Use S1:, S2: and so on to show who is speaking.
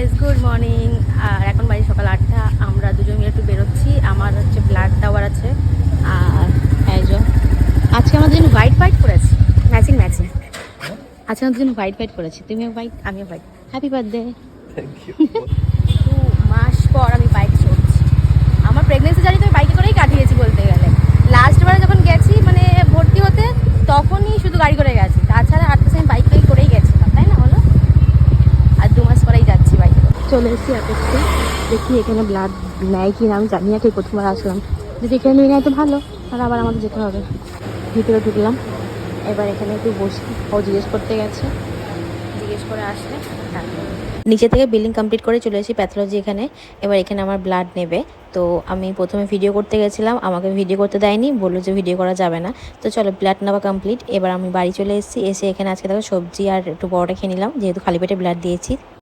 S1: Guys, good morning. আর এখন বাজে সকাল 8টা। আমরা দুজন মিলে একটু বেরোচ্ছি। আমার হচ্ছে ব্লাড দেওয়ার আছে। আর এই যে আজকে আমাদের জন্য হোয়াইট হোয়াইট করেছি, ম্যাচিং ম্যাচিং। আজকে আমাদের জন্য হোয়াইট হোয়াইট করেছি, তুমিও হোয়াইট আমিও white. Happy birthday.
S2: Thank you.
S1: 2 মাস পর আমি বাইক চড়ছি। আমার প্রেগনেন্সি জার্নি তো আমি বাইকে করেই কাটিয়েছি বলতে গেলে। লাস্টবারে যখন গেছি মানে ভর্তি হতে, তখনই শুধু গাড়ি করে গেছি, তাছাড়া 8 আমি বাইক করেই গেছিলাম, তাই না বলো? আর 2 মাস পরেই যাচ্ছি বাইকে। চলে এসেছি অ্যাপেক্সে, দেখি এখানে ব্লাড নেয় কি না। আমি জানি না, ঠিক প্রথমবার আসলাম। যদি এখানে নিয়ে নেয় তো ভালো, আর আবার আমাদের যেতে হবে। ভিতরে ঢুকলাম, এবার এখানে একটু বসি। ও জিজ্ঞেস করতে গেছে, জিজ্ঞেস করে আসলে নিচে থেকে বিলিং কমপ্লিট করে চলে এসেছি প্যাথোলজি এখানে। এবার এখানে আমার ব্লাড নেবে। তো আমি প্রথমে ভিডিও করতে গেছিলাম, আমাকে ভিডিও করতে দেয়নি, বললো যে ভিডিও করা যাবে না। তো চলো, ব্লাড নেওয়া কমপ্লিট। এবার আমি বাড়ি চলে এসেছি। এসে এখানে আজকে দেখো সবজি আর একটু বড়টা খেয়ে নিলাম, যেহেতু খালি পেটে ব্লাড দিয়েছি।